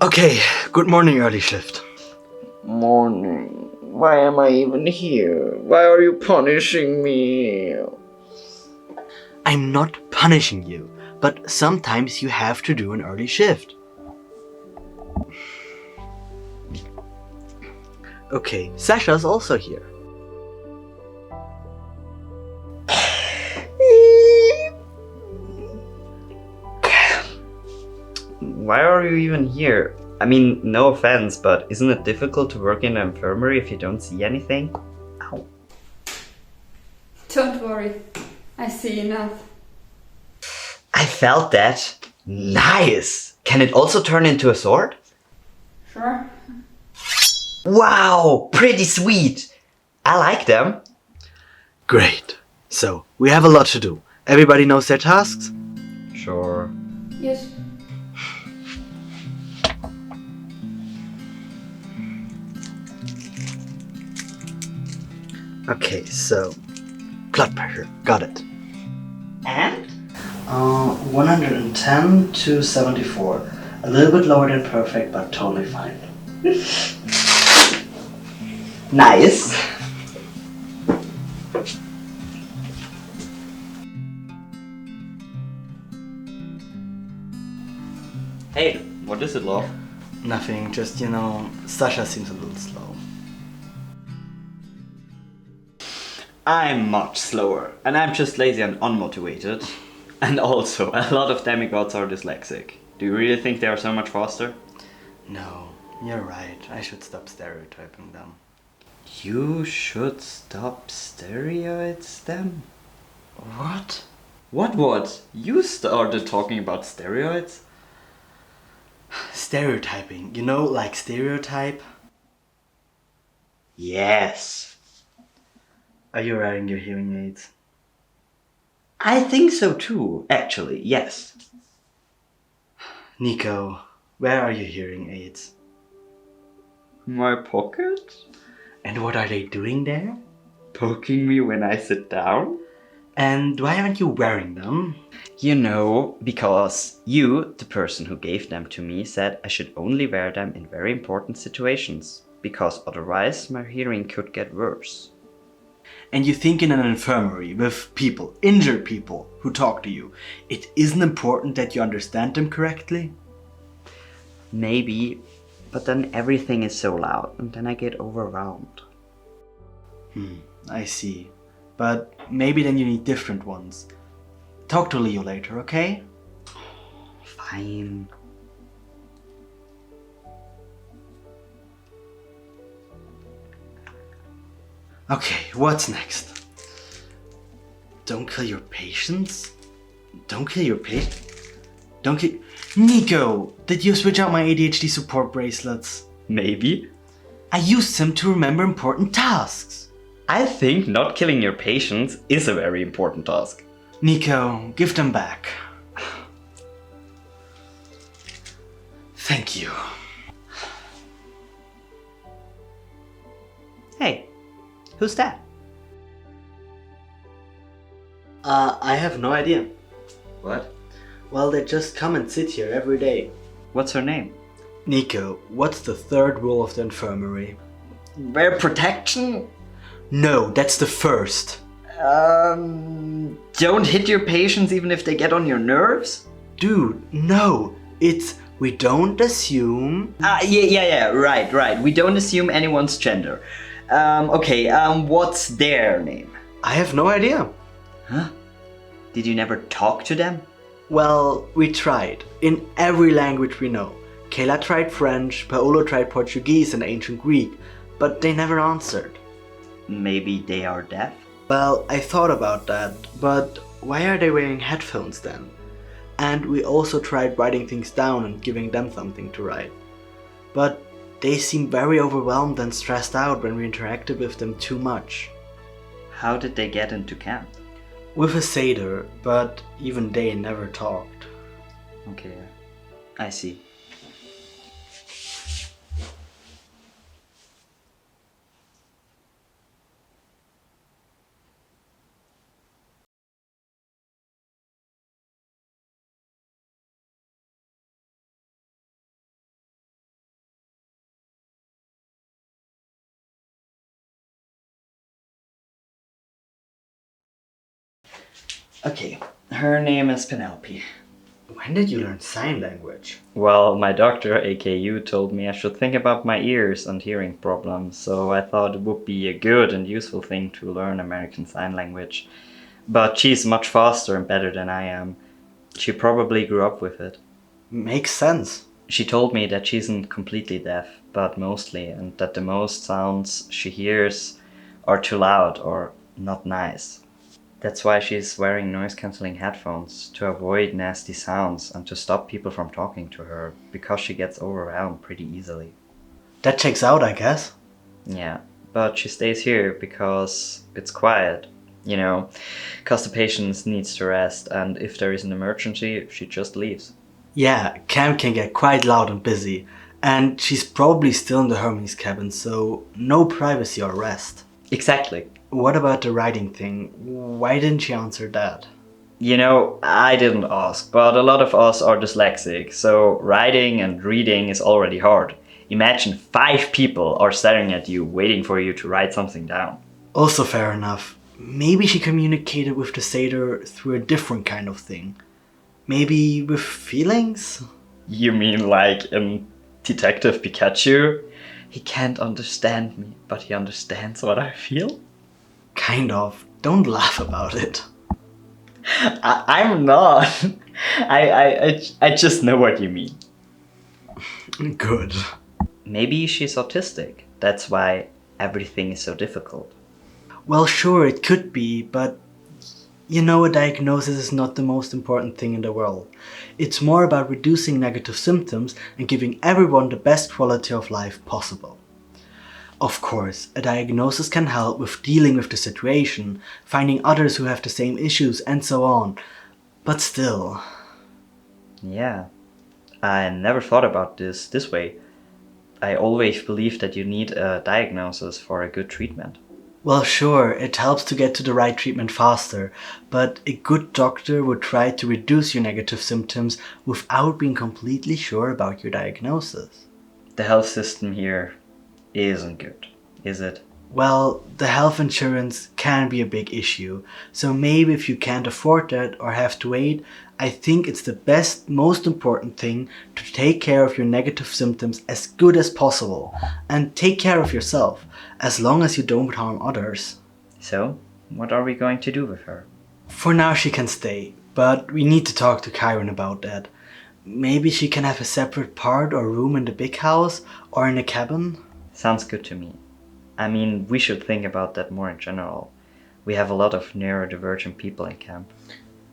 Okay, good morning, early shift. Morning. Why am I even here? Why are you punishing me? I'm not punishing you, but sometimes you have to do an early shift. Okay, Sasha's also here. Why are you even here? I mean, no offense, but isn't it difficult to work in an infirmary if you don't see anything? Ow. Don't worry, I see enough. I felt that. Nice! Can it also turn into a sword? Sure. Wow, pretty sweet! I like them. Great. So, we have a lot to do. Everybody knows their tasks? Sure. Yes. Okay, so blood pressure, got it. And? 110 to 74. A little bit lower than perfect, but totally fine. Nice. Hey, what is it, love? Nothing, just, Sasha seems a little slow. I'm much slower, and I'm just lazy and unmotivated. And also, a lot of demigods are dyslexic. Do you really think they are so much faster? No, you're right. I should stop stereotyping them. You should stop steroids them? What? What? You started talking about steroids? Stereotyping, like stereotype? Yes. Are you wearing your hearing aids? I think so too, actually, yes. Nico, where are your hearing aids? My pocket? And what are they doing there? Poking me when I sit down? And why aren't you wearing them? Because you, the person who gave them to me, said I should only wear them in very important situations, because otherwise my hearing could get worse. And you think in an infirmary with people, injured people, who talk to you, it isn't important that you understand them correctly? Maybe, but then everything is so loud and then I get overwhelmed. I see. But maybe then you need different ones. Talk to Leo later, okay? Fine. Okay, what's next? Don't kill your patients? Don't kill your Don't kill... Nico! Did you switch out my ADHD support bracelets? Maybe. I used them to remember important tasks. I think not killing your patients is a very important task. Nico, give them back. Thank you. Hey, who's that? I have no idea. What? Well, they just come and sit here every day. What's her name? Nico, what's the third rule of the infirmary? Wear protection? No, that's the first. Don't hit your patients even if they get on your nerves? Dude, no. It's we don't assume... Yeah, right. We don't assume anyone's gender. What's their name? I have no idea. Huh? Did you never talk to them? Well, we tried. In every language we know. Kayla tried French, Paolo tried Portuguese and ancient Greek, but they never answered. Maybe they are deaf? Well, I thought about that, but why are they wearing headphones then? And we also tried writing things down and giving them something to write. But they seemed very overwhelmed and stressed out when we interacted with them too much. How did they get into camp? With a satyr, but even they never talked. Okay, I see. Okay, her name is Penelope. When did you learn sign language? Well, my doctor, AKU, told me I should think about my ears and hearing problems, so I thought it would be a good and useful thing to learn American Sign Language. But she's much faster and better than I am. She probably grew up with it. Makes sense. She told me that she isn't completely deaf, but mostly, and that the most sounds she hears are too loud or not nice. That's why she's wearing noise-cancelling headphones, to avoid nasty sounds and to stop people from talking to her, because she gets overwhelmed pretty easily. That checks out, I guess. Yeah, but she stays here because it's quiet, you know, because the patient needs to rest, and if there is an emergency, she just leaves. Yeah, camp can get quite loud and busy, and she's probably still in the Hermes cabin, so no privacy or rest. Exactly. What about the writing thing? Why didn't she answer that? You know, I didn't ask, but a lot of us are dyslexic, so writing and reading is already hard. Imagine 5 people are staring at you, waiting for you to write something down. Also fair enough. Maybe she communicated with the satyr through a different kind of thing. Maybe with feelings? You mean like in Detective Pikachu? He can't understand me, but he understands what I feel? Kind of. Don't laugh about it. I'm not. I just know what you mean. Good. Maybe she's autistic. That's why everything is so difficult. Well, sure, it could be, but you know, a diagnosis is not the most important thing in the world. It's more about reducing negative symptoms and giving everyone the best quality of life possible. Of course, a diagnosis can help with dealing with the situation, finding others who have the same issues, and so on. But still. Yeah, I never thought about this way. I always believed that you need a diagnosis for a good treatment. Well, sure, it helps to get to the right treatment faster, but a good doctor would try to reduce your negative symptoms without being completely sure about your diagnosis. The health system here isn't good, is it? Well, the health insurance can be a big issue, so maybe if you can't afford that or have to wait, I think it's the best, most important thing to take care of your negative symptoms as good as possible and take care of yourself, as long as you don't harm others. So, what are we going to do with her? For now she can stay, but we need to talk to Chiron about that. Maybe she can have a separate part or room in the big house or in a cabin? Sounds good to me. I mean, we should think about that more in general. We have a lot of neurodivergent people in camp.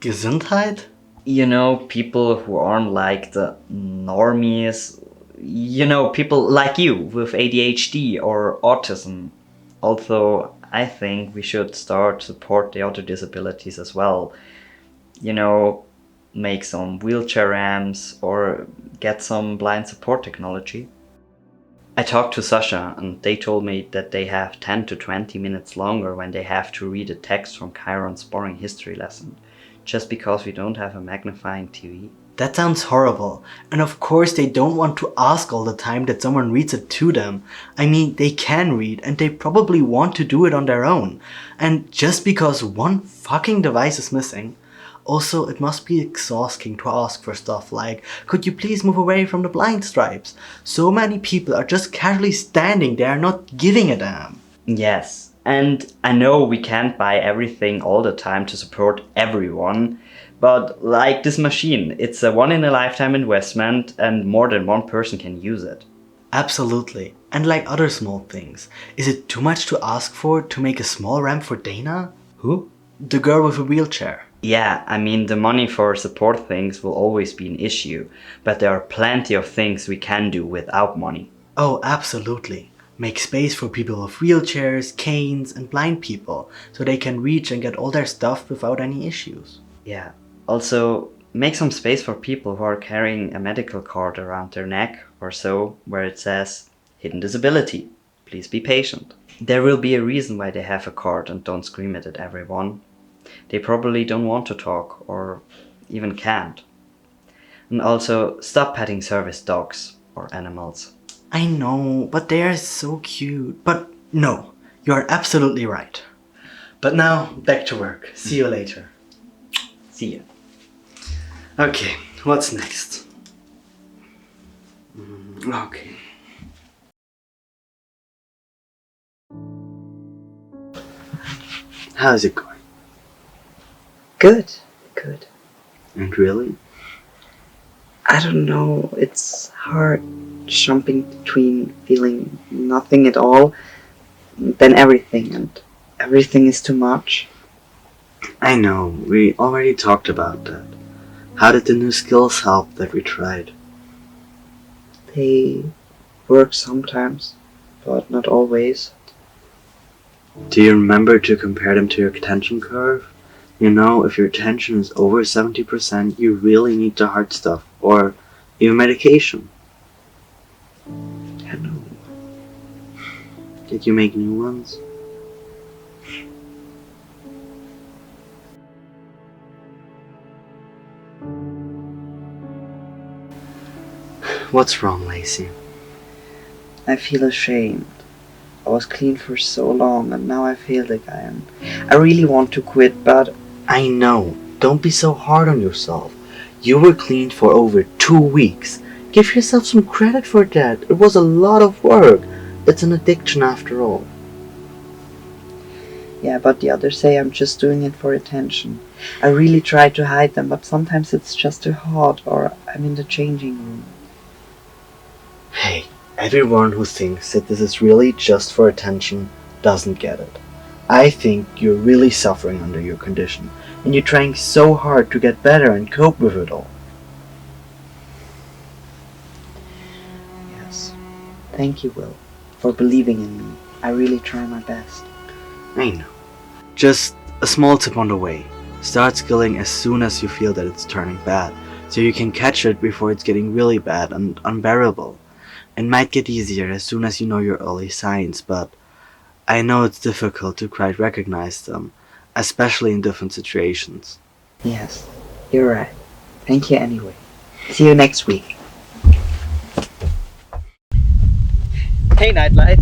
Gesundheit? You know, people who aren't like the normies. You know, people like you with ADHD or autism. Although I think we should start to support the other disabilities as well. You know, make some wheelchair ramps or get some blind support technology. I talked to Sasha and they told me that they have 10 to 20 minutes longer when they have to read a text from Chiron's boring history lesson, just because we don't have a magnifying TV. That sounds horrible. And of course they don't want to ask all the time that someone reads it to them. I mean, they can read and they probably want to do it on their own. And just because one fucking device is missing. Also, it must be exhausting to ask for stuff like, could you please move away from the blind stripes? So many people are just casually standing there not giving a damn. Yes, and I know we can't buy everything all the time to support everyone, but like this machine, it's a once-in-a-lifetime investment and more than one person can use it. Absolutely. And like other small things, is it too much to ask for to make a small ramp for Dana? Who? The girl with a wheelchair. Yeah, I mean, the money for support things will always be an issue, but there are plenty of things we can do without money. Oh, absolutely. Make space for people with wheelchairs, canes, and blind people, so they can reach and get all their stuff without any issues. Yeah. Also, make some space for people who are carrying a medical card around their neck or so, where it says, hidden disability. Please be patient. There will be a reason why they have a card and don't scream it at everyone. They probably don't want to talk or even can't. And also, stop petting service dogs or animals. I know, but they are so cute. But no, you are absolutely right. But now, back to work. See you later. See you. Okay, what's next? Okay. How's it going? Good, good. And really? I don't know, it's hard jumping between feeling nothing at all, then everything, and everything is too much. I know, we already talked about that. How did the new skills help that we tried? They work sometimes, but not always. Do you remember to compare them to your attention curve? You know, if your attention is over 70%, you really need the hard stuff, or even medication. I know. Did you make new ones? What's wrong, Lacey? I feel ashamed. I was clean for so long, and now I feel like I am. I really want to quit, but I know. Don't be so hard on yourself. You were clean for over 2 weeks. Give yourself some credit for that. It was a lot of work. It's an addiction after all. yeah, but the others say I'm just doing it for attention. I really try to hide them, but sometimes it's just too hot, or I'm in the changing room. Hey, everyone who thinks that this is really just for attention doesn't get it. I think you're really suffering under your condition, and you're trying so hard to get better and cope with it all. Yes. Thank you, Will, for believing in me. I really try my best. I know. Just a small tip on the way. Start skilling as soon as you feel that it's turning bad, so you can catch it before it's getting really bad and unbearable. It might get easier as soon as you know your early signs, but I know it's difficult to quite recognize them, especially in different situations. Yes, you're right. Thank you anyway. See you next week. Hey, Nightlight.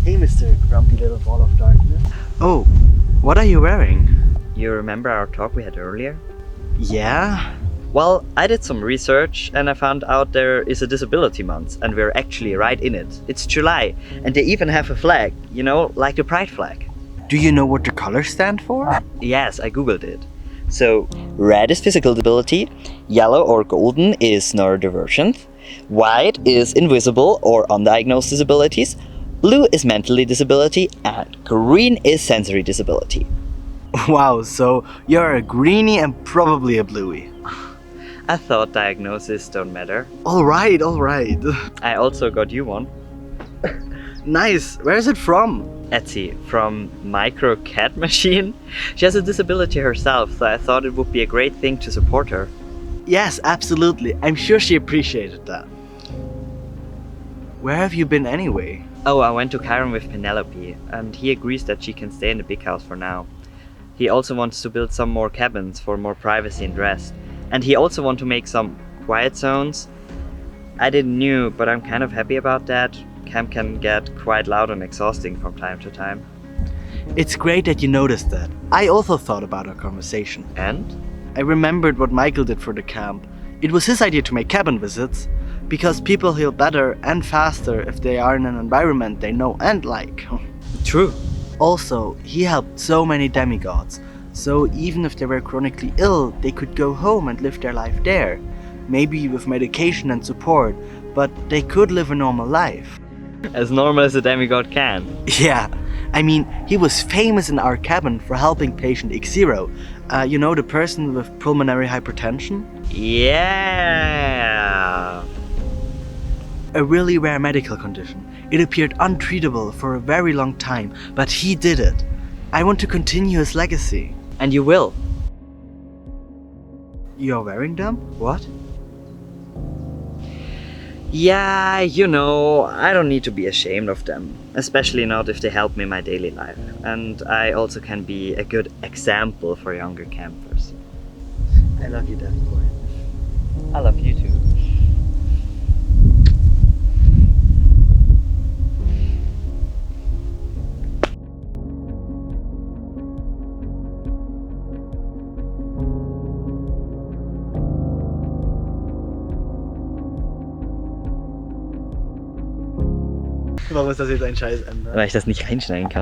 Hey, Mr. Grumpy Little Ball of Darkness. Oh, what are you wearing? You remember our talk we had earlier? Yeah? Well, I did some research and I found out there is a disability month and we're actually right in it. It's July and they even have a flag, you know, like the pride flag. Do you know what the colors stand for? Yes, I googled it. So, red is physical disability, yellow or golden is neurodivergent, white is invisible or undiagnosed disabilities, blue is mental disability, and green is sensory disability. Wow, so you're a greenie and probably a bluey. I thought diagnoses don't matter. Alright. I also got you one. Nice, where is it from? Etsy from Micro Cat Machine. She has a disability herself, so I thought it would be a great thing to support her. Yes, absolutely. I'm sure she appreciated that. Where have you been anyway? Oh, I went to Chiron with Penelope, and he agrees that she can stay in the big house for now. He also wants to build some more cabins for more privacy and rest. And he also wants to make some quiet zones. I didn't know, but I'm kind of happy about that. Camp can get quite loud and exhausting from time to time. It's great that you noticed that. I also thought about our conversation. And? I remembered what Michael did for the camp. It was his idea to make cabin visits, because people heal better and faster if they are in an environment they know and like. True. Also, he helped so many demigods, so even if they were chronically ill, they could go home and live their life there. Maybe with medication and support, but they could live a normal life. As normal as a demigod can. Yeah, I mean, he was famous in our cabin for helping patient X0. You know, the person with pulmonary hypertension? Yeah. A really rare medical condition. It appeared untreatable for a very long time, but he did it. I want to continue his legacy. And you will. You're wearing them? What? Yeah, you know, I don't need to be ashamed of them. Especially not if they help me in my daily life. And I also can be a good example for younger campers. I love you, Death Boy. I love you too. Warum ist das jetzt ein Scheißende? Weil ich das nicht reinschneiden kann.